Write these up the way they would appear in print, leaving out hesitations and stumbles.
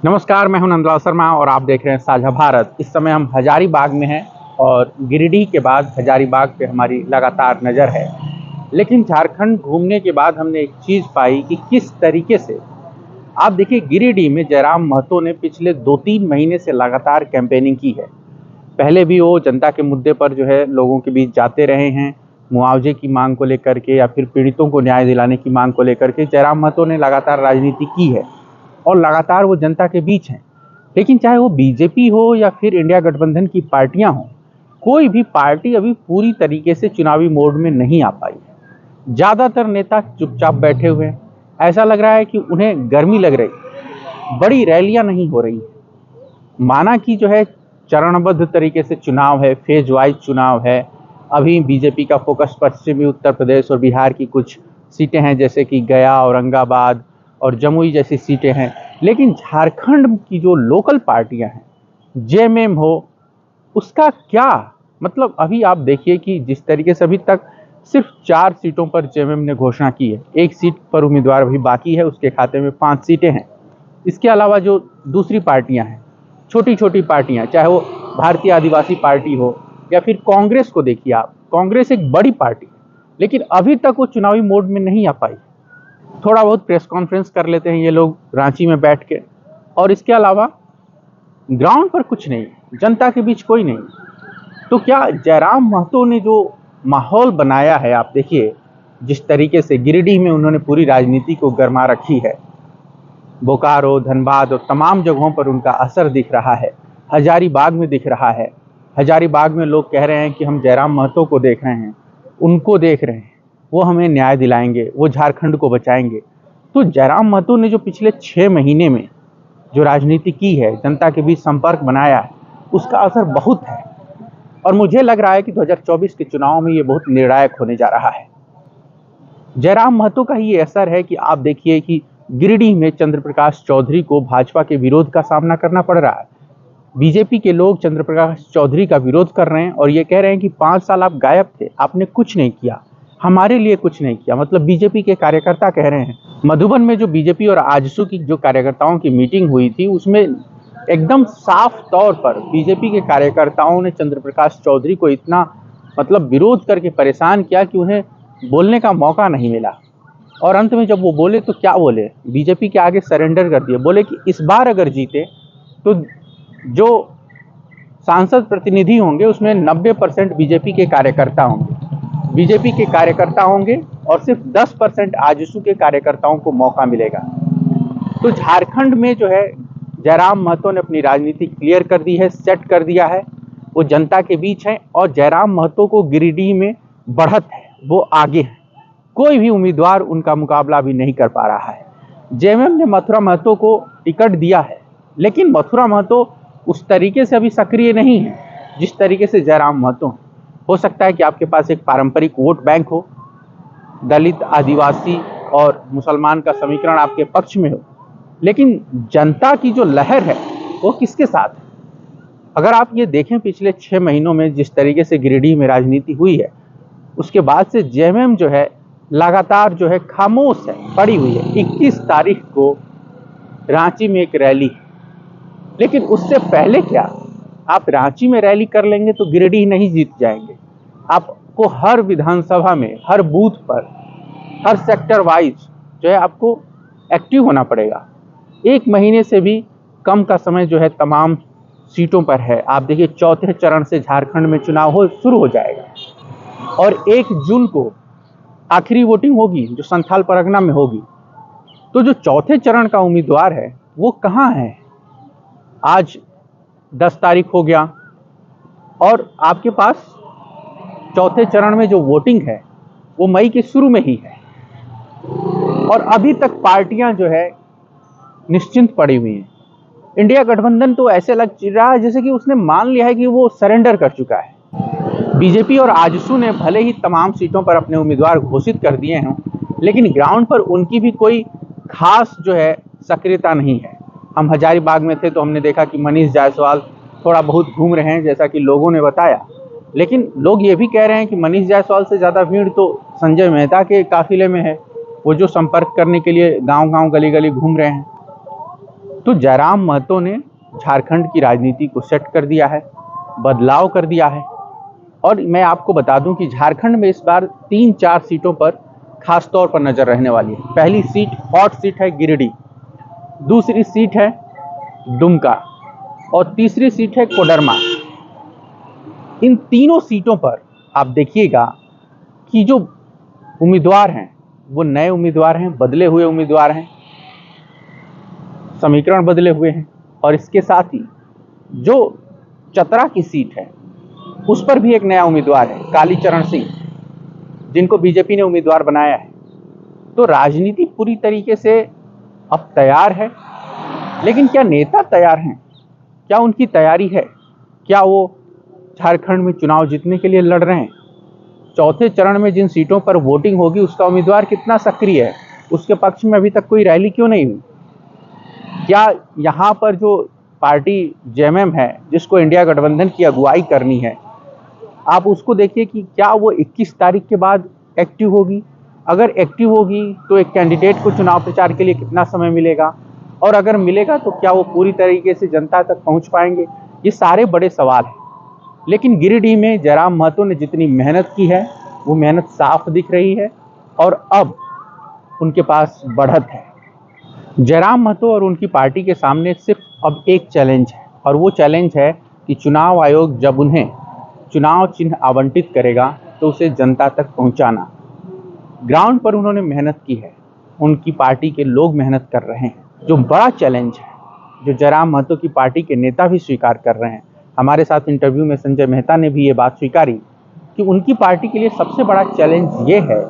नमस्कार, मैं हूं नंदलाल शर्मा और आप देख रहे हैं साझा भारत। इस समय हम हजारीबाग में हैं और गिरिडीह के बाद हजारीबाग पे हमारी लगातार नज़र है। लेकिन झारखंड घूमने के बाद हमने एक चीज़ पाई कि किस तरीके से आप देखिए गिरिडीह में जयराम महतो ने पिछले 2-3 महीने से लगातार कैंपेनिंग की है। पहले भी वो जनता के मुद्दे पर जो है लोगों के बीच जाते रहे हैं, मुआवजे की मांग को लेकर के या फिर पीड़ितों को न्याय दिलाने की मांग को लेकर के जयराम महतो ने लगातार राजनीति की है और लगातार वो जनता के बीच हैं। लेकिन चाहे वो बीजेपी हो या फिर इंडिया गठबंधन की पार्टियां हों, कोई भी पार्टी अभी पूरी तरीके से चुनावी मोड में नहीं आ पाई है। ज़्यादातर नेता चुपचाप बैठे हुए हैं। ऐसा लग रहा है कि उन्हें गर्मी लग रही, बड़ी रैलियां नहीं हो रही। माना कि जो है चरणबद्ध तरीके से चुनाव है, फेज वाइज चुनाव है। अभी बीजेपी का फोकस पश्चिमी उत्तर प्रदेश और बिहार की कुछ सीटें हैं, जैसे कि गया, औरंगाबाद और जमुई जैसी सीटें हैं। लेकिन झारखंड की जो लोकल पार्टियां हैं, जेएमएम हो, उसका क्या मतलब? अभी आप देखिए कि जिस तरीके से अभी तक सिर्फ 4 सीटों पर जेएमएम ने घोषणा की है, एक सीट पर उम्मीदवार अभी बाकी है, उसके खाते में 5 सीटें हैं। इसके अलावा जो दूसरी पार्टियां हैं, छोटी छोटी पार्टियां, चाहे वो भारतीय आदिवासी पार्टी हो या फिर कांग्रेस को देखिए आप, कांग्रेस एक बड़ी पार्टी है लेकिन अभी तक वो चुनावी मोड में नहीं आ पाई। थोड़ा बहुत प्रेस कॉन्फ्रेंस कर लेते हैं ये लोग रांची में बैठ के, और इसके अलावा ग्राउंड पर कुछ नहीं, जनता के बीच कोई नहीं। तो क्या जयराम महतो ने जो माहौल बनाया है, आप देखिए जिस तरीके से गिरिडीह में उन्होंने पूरी राजनीति को गरमा रखी है, बोकारो, धनबाद और तमाम जगहों पर उनका असर दिख रहा है। हजारीबाग में दिख रहा है। हजारीबाग में लोग कह रहे हैं कि हम जयराम महतो को देख रहे हैं, उनको देख रहे हैं, वो हमें न्याय दिलाएंगे, वो झारखंड को बचाएंगे। तो जयराम महतो ने जो पिछले 6 महीने में जो राजनीति की है, जनता के बीच संपर्क बनाया है, उसका असर बहुत है। और मुझे लग रहा है कि 2024 के चुनाव में ये बहुत निर्णायक होने जा रहा है। जयराम महतो का ही ये असर है कि आप देखिए कि गिरिडीह में चंद्रप्रकाश चौधरी को भाजपा के विरोध का सामना करना पड़ रहा है। बीजेपी के लोग चंद्रप्रकाश चौधरी का विरोध कर रहे हैं और ये कह रहे हैं कि 5 साल आप गायब थे, आपने कुछ नहीं किया, हमारे लिए कुछ नहीं किया। मतलब बीजेपी के कार्यकर्ता कह रहे हैं। मधुबन में जो बीजेपी और आजसू की जो कार्यकर्ताओं की मीटिंग हुई थी, उसमें एकदम साफ तौर पर बीजेपी के कार्यकर्ताओं ने चंद्रप्रकाश चौधरी को इतना मतलब विरोध करके परेशान किया कि उन्हें बोलने का मौका नहीं मिला। और अंत में जब वो बोले तो क्या बोले, बीजेपी के आगे सरेंडर कर दिए। बोले कि इस बार अगर जीते तो जो सांसद प्रतिनिधि होंगे उसमें 90% बीजेपी के कार्यकर्ता होंगे, बीजेपी के कार्यकर्ता होंगे और सिर्फ 10% आजसू के कार्यकर्ताओं को मौका मिलेगा। तो झारखंड में जो है जयराम महतो ने अपनी राजनीति क्लियर कर दी है, सेट कर दिया है। वो जनता के बीच है और जयराम महतो को गिरिडीह में बढ़त है, वो आगे है। कोई भी उम्मीदवार उनका मुकाबला भी नहीं कर पा रहा है। जेएमएम ने मथुरा महतो को टिकट दिया है, लेकिन मथुरा महतो उस तरीके से अभी सक्रिय नहीं है जिस तरीके से जयराम महतो। हो सकता है कि आपके पास एक पारंपरिक वोट बैंक हो, दलित, आदिवासी और मुसलमान का समीकरण आपके पक्ष में हो, लेकिन जनता की जो लहर है वो किसके साथ है? अगर आप ये देखें पिछले 6 महीनों में जिस तरीके से गिरिडीह में राजनीति हुई है, उसके बाद से जेएमएम जो है लगातार जो है खामोश है, पड़ी हुई है। 21 तारीख को रांची में एक रैली, लेकिन उससे पहले क्या, आप रांची में रैली कर लेंगे तो गिरिडीह नहीं जीत जाएंगे। आपको हर विधानसभा में, हर बूथ पर, हर सेक्टर वाइज जो है आपको एक्टिव होना पड़ेगा। 1 महीने से भी कम का समय जो है तमाम सीटों पर है। आप देखिए 4थे चरण से झारखंड में चुनाव शुरू हो जाएगा और 1 जून को आखिरी वोटिंग होगी जो संथाल परगना में होगी। तो जो 4थे चरण का उम्मीदवार है वो कहाँ है? आज 10 तारीख हो गया और आपके पास 4थे चरण में जो वोटिंग है वो मई के शुरू में ही है और अभी तक पार्टियां जो है निश्चिंत पड़ी हुई हैं। इंडिया गठबंधन तो ऐसे लग रहा है जैसे कि उसने मान लिया है कि वो सरेंडर कर चुका है। बीजेपी और आजसू ने भले ही तमाम सीटों पर अपने उम्मीदवार घोषित कर दिए हैं, लेकिन ग्राउंड पर उनकी भी कोई खास जो है सक्रियता नहीं है। हम हजारीबाग में थे तो हमने देखा कि मनीष जायसवाल थोड़ा बहुत घूम रहे हैं, जैसा कि लोगों ने बताया। लेकिन लोग ये भी कह रहे हैं कि मनीष जायसवाल से ज़्यादा भीड़ तो संजय मेहता के काफिले में है, वो जो संपर्क करने के लिए गांव-गांव, गली-गली घूम रहे हैं। तो जयराम महतो ने झारखंड की राजनीति को सेट कर दिया है, बदलाव कर दिया है। और मैं आपको बता दूं कि झारखंड में इस बार 3-4 सीटों पर खास तौर पर नजर रहने वाली है। पहली सीट हॉट सीट है गिरिडीह, दूसरी सीट है दुमका और तीसरी सीट है कोडरमा। इन तीनों सीटों पर आप देखिएगा कि जो उम्मीदवार हैं वो नए उम्मीदवार हैं, बदले हुए उम्मीदवार हैं, समीकरण बदले हुए हैं। और इसके साथ ही जो चतरा की सीट है उस पर भी एक नया उम्मीदवार है, कालीचरण सिंह, जिनको बीजेपी ने उम्मीदवार बनाया है। तो राजनीति पूरी तरीके से अब तैयार है, लेकिन क्या नेता तैयार हैं? क्या उनकी तैयारी है? क्या वो झारखंड में चुनाव जीतने के लिए लड़ रहे हैं? चौथे चरण में जिन सीटों पर वोटिंग होगी उसका उम्मीदवार कितना सक्रिय है? उसके पक्ष में अभी तक कोई रैली क्यों नहीं हुई? क्या यहाँ पर जो पार्टी जेएमएम है, जिसको इंडिया गठबंधन की अगुवाई करनी है, आप उसको देखिए कि क्या वो 21 तारीख के बाद एक्टिव होगी? अगर एक्टिव होगी तो एक कैंडिडेट को चुनाव प्रचार के लिए कितना समय मिलेगा, और अगर मिलेगा तो क्या वो पूरी तरीके से जनता तक पहुंच पाएंगे? ये सारे बड़े सवाल हैं। लेकिन गिरिडीह में जयराम महतो ने जितनी मेहनत की है वो मेहनत साफ दिख रही है और अब उनके पास बढ़त है। जयराम महतो और उनकी पार्टी के सामने सिर्फ अब एक चैलेंज है, और वो चैलेंज है कि चुनाव आयोग जब उन्हें चुनाव चिन्ह आवंटित करेगा तो उसे जनता तक पहुंचाना। ग्राउंड पर उन्होंने मेहनत की है, उनकी पार्टी के लोग मेहनत कर रहे हैं। जो बड़ा चैलेंज है, जो जयराम महतो की पार्टी के नेता भी स्वीकार कर रहे हैं, हमारे साथ इंटरव्यू में संजय मेहता ने भी ये बात स्वीकारी कि उनकी पार्टी के लिए सबसे बड़ा चैलेंज ये है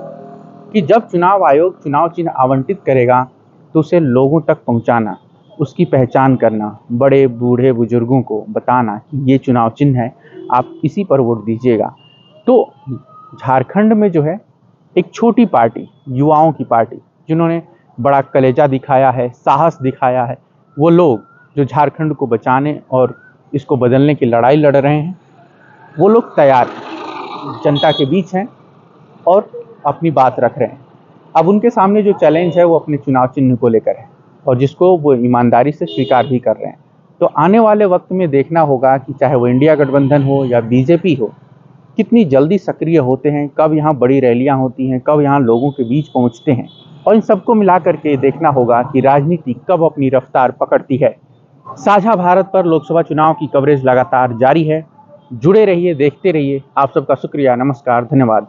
कि जब चुनाव आयोग चुनाव चिन्ह आवंटित करेगा तो उसे लोगों तक पहुंचाना, उसकी पहचान करना, बड़े बूढ़े बुजुर्गों को बताना कि ये चुनाव चिन्ह है, आप इसी पर वोट दीजिएगा। तो झारखंड में जो है एक छोटी पार्टी, युवाओं की पार्टी, जिन्होंने बड़ा कलेजा दिखाया है, साहस दिखाया है, वो लोग जो झारखंड को बचाने और इसको बदलने की लड़ाई लड़ रहे हैं, वो लोग तैयार हैं, जनता के बीच हैं और अपनी बात रख रहे हैं। अब उनके सामने जो चैलेंज है वो अपने चुनाव चिन्ह को लेकर है, और जिसको वो ईमानदारी से स्वीकार भी कर रहे हैं। तो आने वाले वक्त में देखना होगा कि चाहे वो इंडिया गठबंधन हो या बीजेपी हो, कितनी जल्दी सक्रिय होते हैं, कब यहाँ बड़ी रैलियाँ होती हैं, कब यहाँ लोगों के बीच पहुँचते हैं। और इन सबको मिला करके देखना होगा कि राजनीति कब अपनी रफ्तार पकड़ती है। साझा भारत पर लोकसभा चुनाव की कवरेज लगातार जारी है। जुड़े रहिए, देखते रहिए। आप सबका शुक्रिया, नमस्कार, धन्यवाद।